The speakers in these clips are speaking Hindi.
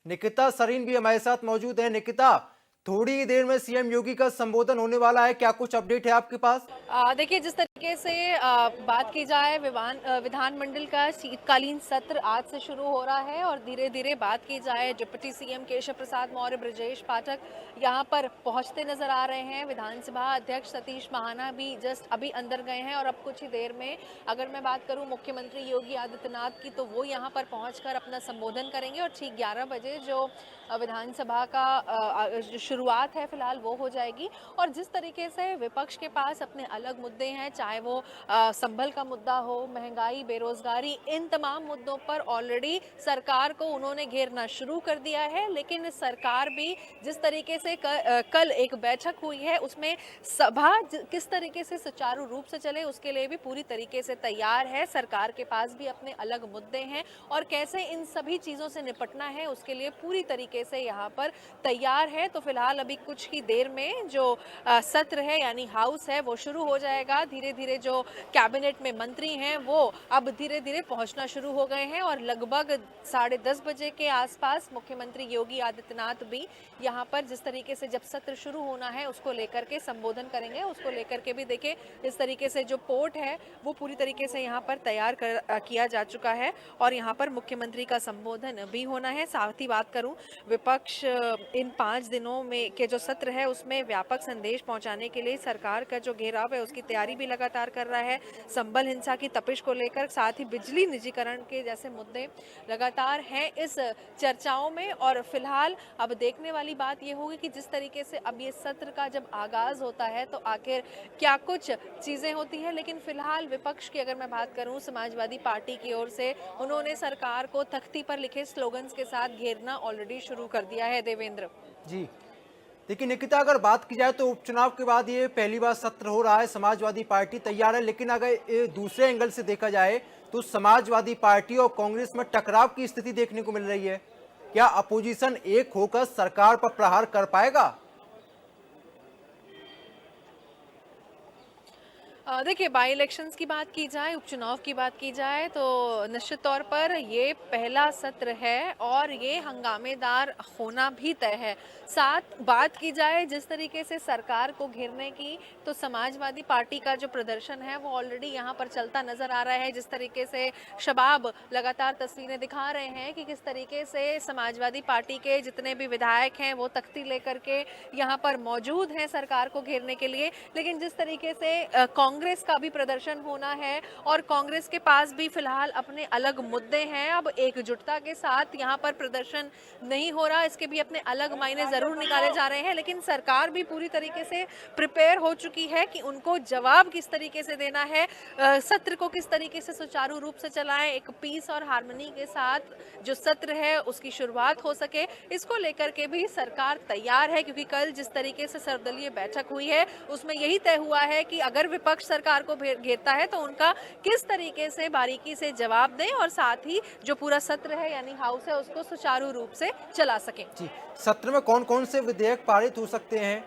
निकिता सरीन भी हमारे साथ मौजूद है। निकिता, थोड़ी ही देर में सीएम योगी का संबोधन होने वाला है, क्या कुछ अपडेट है आपके पास? देखिए, जिस तरीके से बात की जाए विधानमंडल का शीतकालीन सत्र आज से शुरू हो रहा है और धीरे धीरे बात की जाए, डिप्टी सीएम केशव प्रसाद मौर्य, ब्रजेश पाठक यहाँ पर पहुंचते नजर आ रहे हैं। विधानसभा अध्यक्ष सतीश महाना भी जस्ट अभी अंदर गए हैं और अब कुछ ही देर में अगर मैं बात करूं मुख्यमंत्री योगी आदित्यनाथ की, तो वो यहाँ पर पहुंचकर अपना संबोधन करेंगे और ठीक 11 बजे जो विधानसभा का जो शुरुआत है फिलहाल वो हो जाएगी। और जिस तरीके से विपक्ष के पास अपने अलग मुद्दे हैं, चाहे वो संभल का मुद्दा हो, महंगाई, बेरोजगारी, इन तमाम मुद्दों पर ऑलरेडी सरकार को उन्होंने घेरना शुरू कर दिया है। लेकिन सरकार भी जिस तरीके से कल एक बैठक हुई है उसमें सभा किस तरीके से सुचारू रूप से चले उसके लिए भी पूरी तरीके से तैयार है। सरकार के पास भी अपने अलग मुद्दे हैं और कैसे इन सभी चीजों से निपटना है उसके लिए पूरी तरीके से यहाँ पर तैयार है। तो फिलहाल अभी कुछ ही देर में जो सत्र है यानी हाउस है वो शुरू हो जाएगा। धीरे धीरे जो कैबिनेट में मंत्री हैं वो अब धीरे धीरे पहुंचना शुरू हो गए हैं और लगभग 10:30 बजे के आसपास मुख्यमंत्री योगी आदित्यनाथ भी यहाँ पर जिस तरीके से जब सत्र शुरू होना है उसको लेकर के संबोधन करेंगे। उसको लेकर के भी देखिए इस तरीके से जो पोर्ट है वो पूरी तरीके से यहाँ पर तैयार किया जा चुका है और यहाँ पर मुख्यमंत्री का संबोधन भी होना है। साथ ही बात करूं, विपक्ष इन 5 दिनों में के जो सत्र है उसमें व्यापक संदेश पहुंचाने के लिए सरकार का जो घेराव है उसकी तैयारी भी लगातार कर रहा है। संभल हिंसा की तपिश को लेकर, साथ ही बिजली निजीकरण के जैसे मुद्दे लगातार हैं इस चर्चाओं में। और फिलहाल अब देखने वाली बात यह होगी कि जिस तरीके से अब ये सत्र का जब आगाज होता है तो आखिर क्या कुछ चीजें होती हैं। लेकिन फिलहाल विपक्ष की अगर मैं बात करूं, समाजवादी पार्टी की ओर से उन्होंने सरकार को तख्ती पर लिखे स्लोगन्स के साथ घेरना ऑलरेडी शुरू कर दिया है। देवेंद्र जी, देखिए निकिता, अगर बात की जाए तो उपचुनाव के बाद ये पहली बार सत्र हो रहा है, समाजवादी पार्टी तैयार है, लेकिन अगर ये दूसरे एंगल से देखा जाए तो समाजवादी पार्टी और कांग्रेस में टकराव की स्थिति देखने को मिल रही है। क्या अपोजिशन एक होकर सरकार पर प्रहार कर पाएगा? देखिए, बाई इलेक्शंस की बात की जाए, उपचुनाव की बात की जाए तो निश्चित तौर पर ये पहला सत्र है और ये हंगामेदार होना भी तय है। साथ बात की जाए जिस तरीके से सरकार को घेरने की, तो समाजवादी पार्टी का जो प्रदर्शन है वो ऑलरेडी यहाँ पर चलता नजर आ रहा है। जिस तरीके से शबाब लगातार तस्वीरें दिखा रहे हैं कि किस तरीके से समाजवादी पार्टी के जितने भी विधायक हैं वो तख्ती लेकर के यहाँ पर मौजूद हैं सरकार को घेरने के लिए। लेकिन जिस तरीके से कांग्रेस का भी प्रदर्शन होना है और कांग्रेस के पास भी फिलहाल अपने अलग मुद्दे हैं, अब एकजुटता के साथ यहाँ पर प्रदर्शन नहीं हो रहा, इसके भी अपने अलग मायने जरूर निकाले जा रहे हैं। लेकिन सरकार भी पूरी तरीके से प्रिपेयर हो चुकी है कि उनको जवाब किस तरीके से देना है, सत्र को किस तरीके से सुचारू रूप से चलाएं, एक पीस और हार्मनी के साथ जो सत्र है उसकी शुरुआत हो सके, इसको लेकर के भी सरकार तैयार है। क्योंकि कल जिस तरीके से सर्वदलीय बैठक हुई है उसमें यही तय हुआ है कि अगर विपक्ष सरकार को घेरता है तो उनका किस तरीके से बारीकी से जवाब दें और साथ ही जो पूरा सत्र है यानी हाउस है उसको सुचारू रूप से चला सकें। जी, सत्र में कौन कौन से विधेयक पारित हो सकते हैं?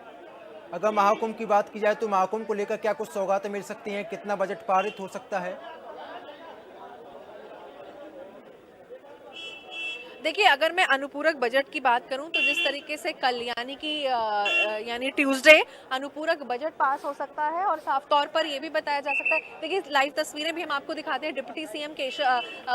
अगर महाकुंभ की बात की जाए तो महाकुंभ को लेकर क्या कुछ सौगातें मिल सकती हैं? कितना बजट पारित हो सकता है? देखिए, अगर मैं अनुपूरक बजट की बात करूं तो जिस तरीके से कल यानी ट्यूसडे अनुपूरक बजट पास हो सकता है और साफ तौर पर यह भी बताया जा सकता है। देखिए, लाइव तस्वीरें भी हम आपको दिखाते हैं। डिप्टी सीएम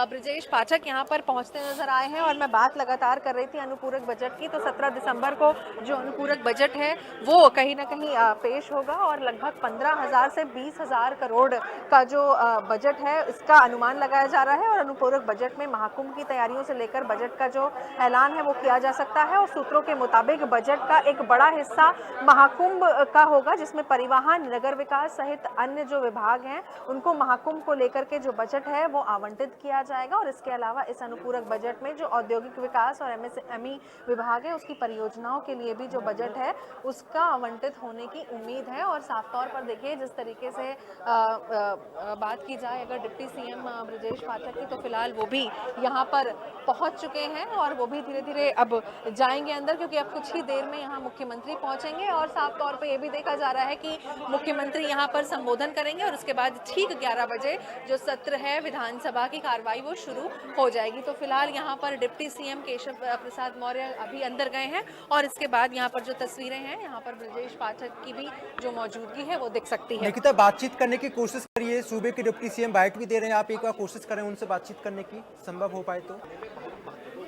ब्रजेश पाठक यहां पर पहुंचते नजर आए हैं और मैं बात लगातार कर रही थी अनुपूरक बजट की। तो 17 दिसंबर को जो अनुपूरक बजट है वो कहीं ना कहीं पेश होगा और लगभग 15,000 से 20,000 करोड़ का जो बजट है इसका अनुमान लगाया जा रहा है। और अनुपूरक बजट में महाकुंभ की तैयारियों से लेकर बजट का जो ऐलान है वो किया जा सकता है। और सूत्रों के मुताबिक बजट का एक बड़ा हिस्सा महाकुंभ का होगा, जिसमें परिवहन, नगर विकास सहित अन्य जो विभाग हैं उनको महाकुंभ को लेकर के जो बजट है वो आवंटित किया जाएगा। और इसके अलावा इस अनुपूरक बजट में जो औद्योगिक विकास और एमएसएमई विभाग है उसकी परियोजनाओं के लिए भी जो बजट है उसका आवंटित होने की उम्मीद है। और साफ तौर पर देखिए, जिस तरीके से बात की जाए अगर डिप्टी सीएम ब्रजेश पाठक की, तो फिलहाल वो भी यहाँ पर पहुंच चुके हैं और वो भी धीरे धीरे अब जाएंगे अंदर, क्योंकि अब कुछ ही देर में यहाँ मुख्यमंत्री पहुंचेंगे और साफ तौर पे ये भी देखा जा रहा है कि मुख्यमंत्री यहाँ पर संबोधन करेंगे और उसके बाद ठीक 11 बजे जो सत्र है विधानसभा की कार्रवाई वो शुरू हो जाएगी। तो फिलहाल यहाँ पर डिप्टी सीएम केशव प्रसाद मौर्य अभी अंदर गए हैं और इसके बाद यहाँ पर जो तस्वीरें हैं यहाँ पर ब्रजेश पाठक की भी जो मौजूदगी है वो दिख सकती है। निकिता, बातचीत करने की कोशिश करिए, सूबे के डिप्टी सीएम बाइट भी दे रहे हैं, आप एक बार कोशिश करें उनसे बातचीत करने की, संभव हो पाए तो।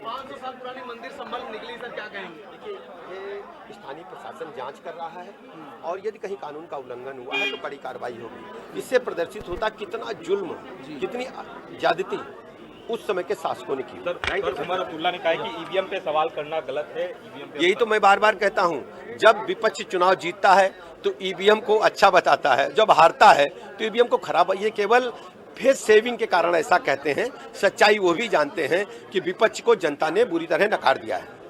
500 साल पुरानी मंदिर संभल निकली, सर क्या कहेंगे? देखिए, ये स्थानीय प्रशासन जांच कर रहा है और यदि कहीं कानून का उल्लंघन हुआ है तो कड़ी कार्रवाई होगी। इससे प्रदर्शित होता कितना जुल्म, कितनी ज्यादती उस समय के शासकों ने की। उमर अब्दुल्ला ने कहा कि ईवीएम पे सवाल करना गलत है। यही तो मैं बार बार कहता हूँ, जब विपक्ष चुनाव जीतता है तो ईवीएम को अच्छा बताता है, जब हारता है तो ईवीएम को खराब। ये केवल फेस सेविंग के कारण ऐसा कहते हैं, सच्चाई वो भी जानते हैं कि विपक्ष को जनता ने बुरी तरह नकार दिया है।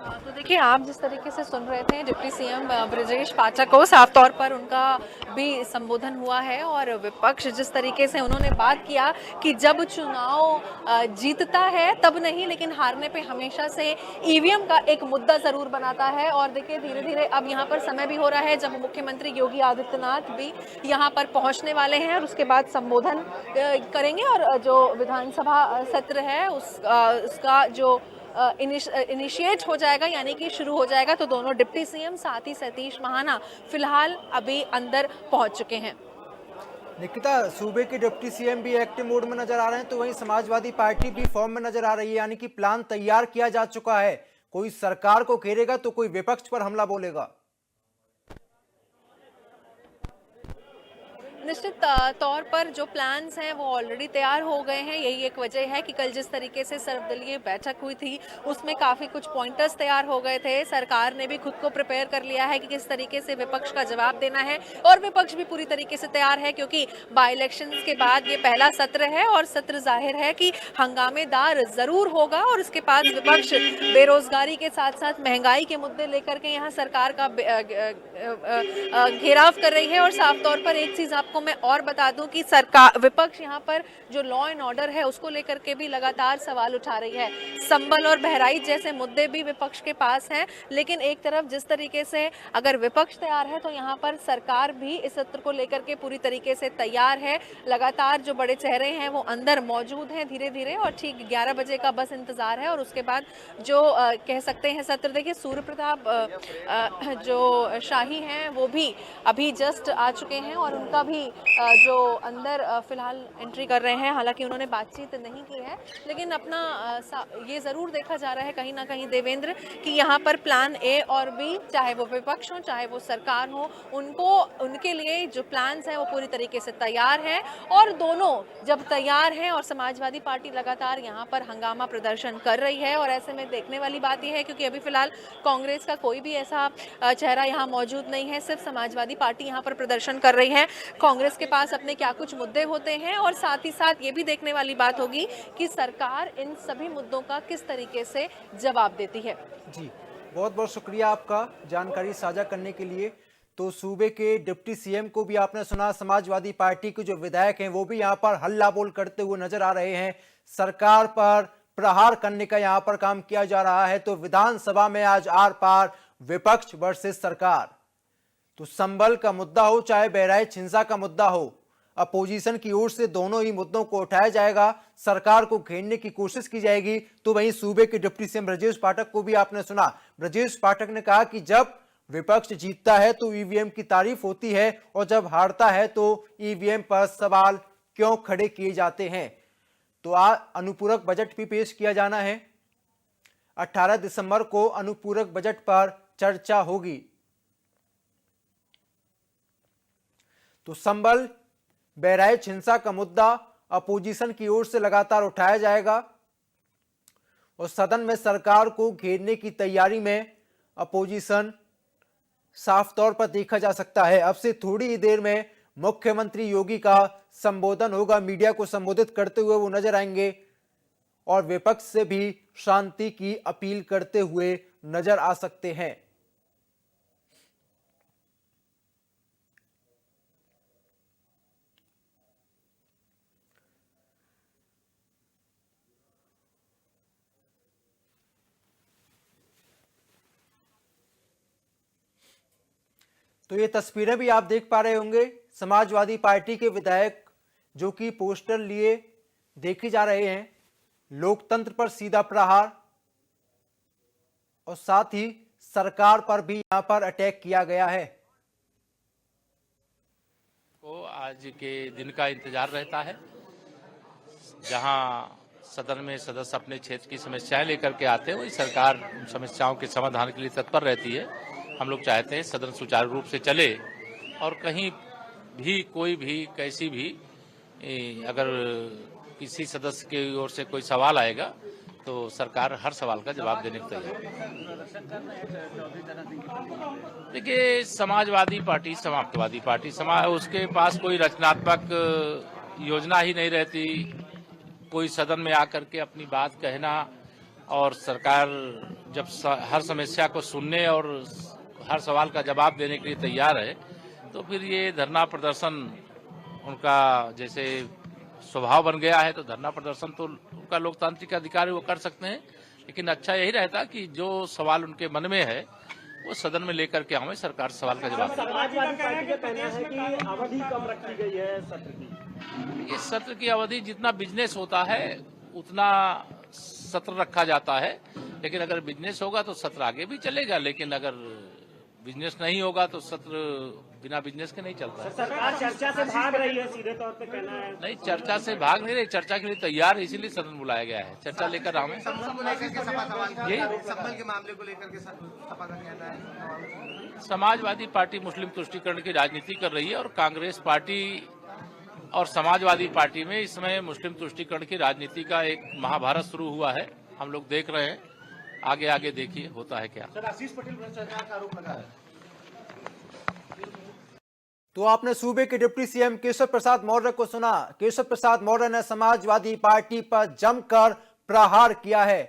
तो देखिए, आप जिस तरीके से सुन रहे थे डिप्टी सीएम ब्रजेश पाठक को, साफ तौर पर उनका भी संबोधन हुआ है और विपक्ष जिस तरीके से उन्होंने बात किया कि जब चुनाव जीतता है तब नहीं, लेकिन हारने पे हमेशा से ईवीएम का एक मुद्दा जरूर बनाता है। और देखिए, धीरे धीरे अब यहाँ पर समय भी हो रहा है जब मुख्यमंत्री योगी आदित्यनाथ भी यहाँ पर पहुँचने वाले हैं और उसके बाद संबोधन करेंगे और जो विधानसभा सत्र है उसका जो इनिशिएट हो जाएगा, यानी कि शुरू हो जाएगा। तो दोनों डिप्टी सीएम साथ ही सतीश महाना फिलहाल अभी अंदर पहुंच चुके हैं। निकिता, सूबे के डिप्टी सीएम भी एक्टिव मोड में नजर आ रहे हैं, तो वहीं समाजवादी पार्टी भी फॉर्म में नजर आ रही है, यानी कि प्लान तैयार किया जा चुका है। कोई सरकार को घेरेगा तो कोई विपक्ष पर हमला बोलेगा। निश्चित तौर पर जो प्लान्स हैं वो ऑलरेडी तैयार हो गए हैं। यही एक वजह है कि कल जिस तरीके से सर्वदलीय बैठक हुई थी उसमें काफ़ी कुछ पॉइंटर्स तैयार हो गए थे। सरकार ने भी खुद को प्रिपेयर कर लिया है कि किस तरीके से विपक्ष का जवाब देना है और विपक्ष भी पूरी तरीके से तैयार है, क्योंकि बाई इलेक्शंस के बाद ये पहला सत्र है और सत्र जाहिर है कि हंगामेदार ज़रूर होगा। और उसके बाद विपक्ष बेरोजगारी के साथ साथ महंगाई के मुद्दे लेकर के यहाँ सरकार का घेराव कर रही है। और साफ तौर पर एक चीज़ आपको मैं और बता दूं कि सरकार विपक्ष यहाँ पर जो लॉ एंड ऑर्डर है उसको लेकर के भी लगातार सवाल उठा रही है। संबल और बहराइच जैसे मुद्दे भी विपक्ष के पास हैं, लेकिन एक तरफ जिस तरीके से अगर विपक्ष तैयार है तो यहाँ पर सरकार भी इस सत्र को लेकर के पूरी तरीके से तैयार है। लगातार जो बड़े चेहरे हैं वो अंदर मौजूद हैं धीरे धीरे, और ठीक 11 बजे का बस इंतजार है और उसके बाद जो कह सकते हैं सत्र। देखिए, सूर्य प्रताप जो शाही हैं वो भी अभी जस्ट आ चुके हैं और उनका भी जो अंदर फिलहाल एंट्री कर रहे हैं। हालांकि उन्होंने बातचीत नहीं की है, लेकिन अपना ये ज़रूर देखा जा रहा है कहीं ना कहीं देवेंद्र कि यहाँ पर प्लान ए और बी, चाहे वो विपक्ष हो चाहे वो सरकार हो, उनके लिए जो प्लान्स हैं वो पूरी तरीके से तैयार हैं। और दोनों जब तैयार हैं और समाजवादी पार्टी लगातार यहाँ पर हंगामा प्रदर्शन कर रही है, और ऐसे में देखने वाली बात यह है क्योंकि अभी फिलहाल कांग्रेस का कोई भी ऐसा चेहरा यहाँ मौजूद नहीं है, सिर्फ समाजवादी पार्टी यहाँ पर प्रदर्शन कर रही है। कांग्रेस के पास अपने क्या कुछ मुद्दे होते हैं और साथ ही साथ ये भी देखने वाली बात होगी कि सरकार इन सभी मुद्दों का किस तरीके से जवाब देती है। जी, बहुत बहुत शुक्रिया आपका जानकारी साझा करने के लिए। तो सूबे के डिप्टी सीएम को भी आपने सुना, समाजवादी पार्टी के जो विधायक हैं वो भी यहाँ पर हल्ला बोल करते हुए नजर आ रहे हैं। सरकार पर प्रहार करने का यहाँ पर काम किया जा रहा है। तो विधानसभा में आज आर पार विपक्ष वर्सेस सरकार। तो संबल का मुद्दा हो चाहे बहराइच हिंसा का मुद्दा हो, अपोजिशन की ओर से दोनों ही मुद्दों को उठाया जाएगा, सरकार को घेरने की कोशिश की जाएगी। तो वहीं सूबे के डिप्टी सीएम ब्रजेश पाठक को भी आपने सुना। ब्रजेश पाठक ने कहा कि जब विपक्ष जीतता है तो ईवीएम की तारीफ होती है और जब हारता है तो ईवीएम पर सवाल क्यों खड़े किए जाते हैं। तो आज अनुपूरक बजट भी पेश किया जाना है। 18 दिसंबर को अनुपूरक बजट पर चर्चा होगी। तो संबल बहराइच हिंसा का मुद्दा अपोजिशन की ओर से लगातार उठाया जाएगा और सदन में सरकार को घेरने की तैयारी में अपोजिशन साफ तौर पर देखा जा सकता है। अब से थोड़ी ही देर में मुख्यमंत्री योगी का संबोधन होगा, मीडिया को संबोधित करते हुए वो नजर आएंगे और विपक्ष से भी शांति की अपील करते हुए नजर आ सकते हैं। तो ये तस्वीरें भी आप देख पा रहे होंगे, समाजवादी पार्टी के विधायक जो कि पोस्टर लिए देखे जा रहे हैं। लोकतंत्र पर सीधा प्रहार और साथ ही सरकार पर भी यहां पर अटैक किया गया है। को आज के दिन का इंतजार रहता है, जहां सदन में सदस्य अपने क्षेत्र की समस्याएं लेकर के आते हैं, वही सरकार उन समस्याओं के समाधान के लिए तत्पर रहती है। हम लोग चाहते हैं सदन सुचारू रूप से चले और कहीं भी कोई भी कैसी भी अगर किसी सदस्य की ओर से कोई सवाल आएगा तो सरकार हर सवाल का जवाब देने को तैयार है। देखिए, समाजवादी पार्टी समाप्तवादी पार्टी उसके पास कोई रचनात्मक योजना ही नहीं रहती। कोई सदन में आकर के अपनी बात कहना और सरकार जब हर समस्या को सुनने और हर सवाल का जवाब देने के लिए तैयार है, तो फिर ये धरना प्रदर्शन उनका जैसे स्वभाव बन गया है, तो धरना प्रदर्शन तो उनका लोकतांत्रिक अधिकार है, वो कर सकते हैं। लेकिन अच्छा यही रहता कि जो सवाल उनके मन में है वो सदन में लेकर के हमें सरकार सवाल का जवाब। समाजवादी पार्टी का कहना है कि अवधि कम रखी गई है सत्र की। इस सत्र की अवधि जितना बिजनेस होता है उतना सत्र रखा जाता है, लेकिन अगर बिजनेस होगा तो सत्र आगे भी चलेगा, लेकिन अगर बिजनेस नहीं होगा तो सत्र बिना बिजनेस के नहीं चलता है। सरकार चर्चा से भाग रही है, सीधे तौर पे कहना है। नहीं, चर्चा से भाग नहीं रही, चर्चा के लिए तैयार है, इसीलिए सदन बुलाया गया है। चर्चा लेकर हमें संबल को लेकर के सपा ये संबल के मामले को लेकर के सपा का कहना है। समाजवादी पार्टी मुस्लिम तुष्टीकरण की राजनीति कर रही है और कांग्रेस पार्टी और समाजवादी पार्टी में इस समय मुस्लिम तुष्टीकरण की राजनीति का एक महाभारत शुरू हुआ है। हम लोग देख रहे हैं, आगे आगे देखिए होता है क्या। सर, आशीष पटेल भ्रष्टाचार का आरोप लगा है। तो आपने सूबे के डिप्टी सीएम केशव प्रसाद मौर्य को सुना। केशव प्रसाद मौर्य ने समाजवादी पार्टी पर जमकर प्रहार किया है।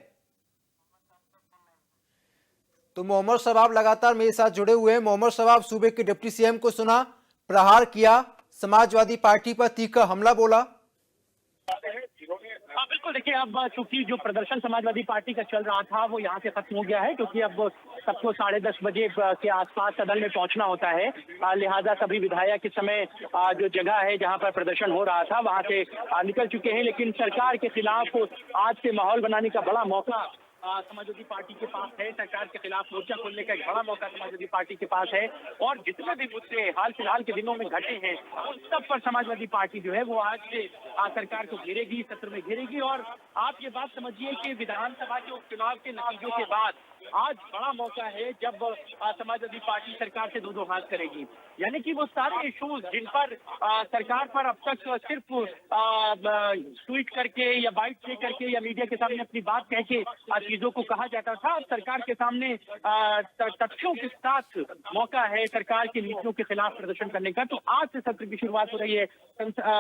तो मोहम्मद शबाब लगातार मेरे साथ जुड़े हुए हैं। मोहम्मद शबाब, सूबे के डिप्टी सीएम को सुना, प्रहार किया, समाजवादी पार्टी पर तीखा हमला बोला। हाँ बिल्कुल, देखिए अब चूंकि जो प्रदर्शन समाजवादी पार्टी का चल रहा था वो यहाँ से खत्म हो गया है, क्योंकि अब सबको 10:30 बजे के आसपास सदन में पहुंचना होता है। लिहाजा सभी विधायक इस समय जो जगह है जहाँ पर प्रदर्शन हो रहा था वहाँ से निकल चुके हैं। लेकिन सरकार के खिलाफ आज से माहौल बनाने का बड़ा मौका समाजवादी पार्टी के पास है। सरकार के खिलाफ मोर्चा खोलने का एक बड़ा मौका समाजवादी पार्टी के पास है और जितने भी मुद्दे हाल फिलहाल के दिनों में घटे हैं उन सब पर समाजवादी पार्टी जो है वो आज से सरकार को घेरेगी, सत्र में घेरेगी। और आप ये बात समझिए कि विधानसभा के उपचुनाव के नतीजों के बाद आज बड़ा मौका है जब समाजवादी पार्टी सरकार से दो हाथ करेगी। यानी कि वो सारे इश्यूज जिन पर सरकार पर अब तक सिर्फ ट्वीट करके या बाइट दे करके या मीडिया के सामने अपनी बात कह के चीजों को कहा जाता था, अब सरकार के सामने तथ्यों के साथ मौका है सरकार की नीतियों के खिलाफ प्रदर्शन करने का। तो आज से सत्र की शुरुआत हो रही है।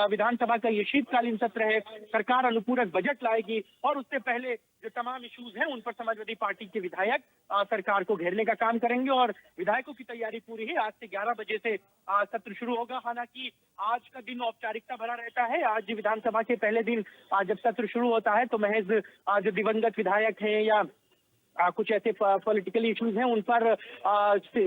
विधानसभा का ये शीतकालीन सत्र है। सरकार अनुपूरक बजट लाएगी और उससे पहले जो तमाम इश्यूज हैं उन पर समाजवादी पार्टी के विधायक सरकार को घेरने का काम करेंगे और विधायकों की तैयारी पूरी है। आज से 11 बजे से सत्र शुरू होगा। हालांकि आज का दिन औपचारिकता भरा रहता है। आज विधानसभा के पहले दिन जब सत्र शुरू होता है तो महज जो दिवंगत विधायक हैं या कुछ ऐसे पॉलिटिकल इश्यूज हैं उन पर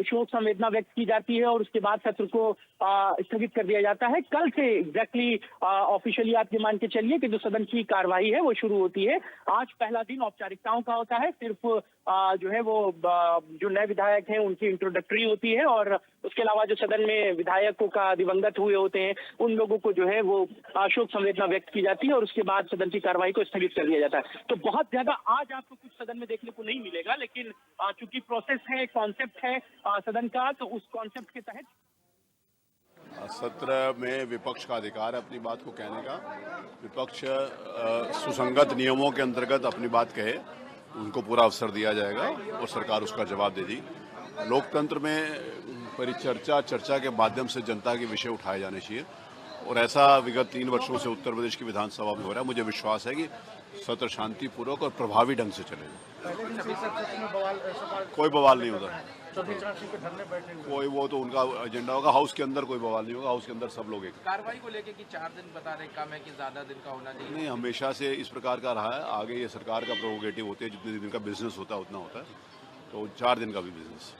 शोक संवेदना व्यक्त की जाती है और उसके बाद सत्र को स्थगित कर दिया जाता है। कल से एग्जैक्टली ऑफिशियली आप ये मान के चलिए कि जो सदन की कार्यवाही है वो शुरू होती है। आज पहला दिन औपचारिकताओं का होता है। सिर्फ जो है वो जो नए विधायक हैं उनकी इंट्रोडक्टरी होती है और उसके अलावा जो सदन में विधायकों का दिवंगत हुए होते हैं उन लोगों को जो है वो शोक संवेदना व्यक्त की जाती है और उसके बाद सदन की कार्यवाही को स्थगित कर दिया जाता है। तो बहुत ज्यादा आज आपको कुछ सदन में देखने को नहीं मिलेगा, लेकिन चूंकि प्रोसेस है, कॉन्सेप्ट है सदन का, तो उस कॉन्सेप्ट के तहत सत्र में विपक्ष का अधिकार है अपनी बात को कहने का। विपक्ष सुसंगत नियमों के अंतर्गत अपनी बात कहे, उनको पूरा अवसर दिया जाएगा और सरकार उसका जवाब देगी। लोकतंत्र में परिचर्चा, चर्चा के माध्यम से जनता के विषय उठाए जाने चाहिए और ऐसा विगत 3 वर्षों से उत्तर प्रदेश की विधानसभा में हो रहा है। मुझे विश्वास है कि सत्र शांतिपूर्वक और प्रभावी ढंग से चलेगा। कोई बवाल नहीं होता, कोई वो तो उनका एजेंडा होगा। हाउस के अंदर कोई बवाल नहीं होगा, हाउस के अंदर सब लोग एक कार्रवाई को लेके कि 4 दिन बता रहे कम है कि ज्यादा दिन का होना चाहिए। नहीं, हमेशा से इस प्रकार का रहा है। आगे ये सरकार का प्रोगेटिव होते है, जितने दिन का बिजनेस होता है उतना होता है, तो 4 दिन का भी बिजनेस।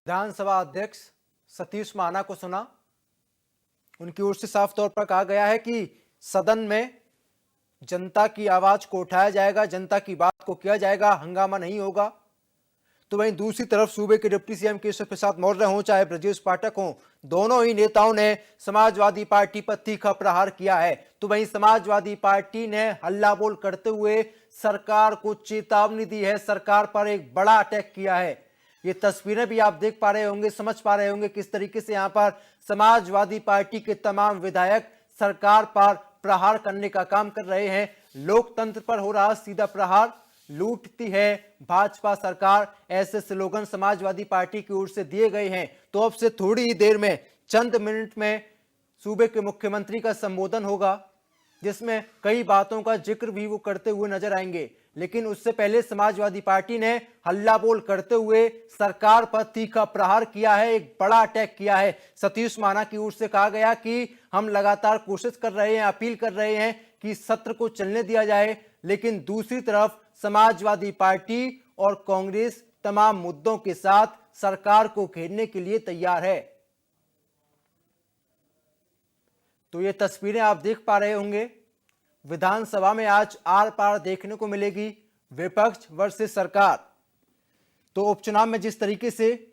विधानसभा अध्यक्ष सतीश महाना को सुना। उनकी ओर से साफ तौर पर कहा गया है कि सदन में जनता की आवाज को उठाया जाएगा, जनता की बात को किया जाएगा, हंगामा नहीं होगा। तो वहीं दूसरी तरफ सूबे के डिप्टी सीएम केशव प्रसाद मौर्य हों चाहे ब्रजेश पाठक हों, दोनों ही नेताओं ने समाजवादी पार्टी पर तीखा प्रहार किया है। तो वहीं समाजवादी पार्टी ने हल्ला बोल करते हुए सरकार को चेतावनी दी है, सरकार पर एक बड़ा अटैक किया है। ये तस्वीरें भी आप देख पा रहे होंगे, समझ पा रहे होंगे किस तरीके से यहां पर समाजवादी पार्टी के तमाम विधायक सरकार पर प्रहार करने का काम कर रहे हैं। लोकतंत्र पर हो रहा सीधा प्रहार, लूटती है भाजपा सरकार, ऐसे स्लोगन समाजवादी पार्टी की ओर से दिए गए हैं। तो अब से थोड़ी ही देर में, चंद मिनट में सूबे के मुख्यमंत्री का संबोधन होगा, जिसमें कई बातों का जिक्र भी वो करते हुए नजर आएंगे। लेकिन उससे पहले समाजवादी पार्टी ने हल्ला बोल करते हुए सरकार पर तीखा प्रहार किया है, एक बड़ा अटैक किया है। सतीश महाना की ओर से कहा गया कि हम लगातार कोशिश कर रहे हैं, अपील कर रहे हैं कि सत्र को चलने दिया जाए, लेकिन दूसरी तरफ समाजवादी पार्टी और कांग्रेस तमाम मुद्दों के साथ सरकार को घेरने के लिए तैयार है। तो ये तस्वीरें आप देख पा रहे होंगे, विधानसभा में आज आर पार देखने को मिलेगी, विपक्ष वर्सेस सरकार। तो उपचुनाव में जिस तरीके से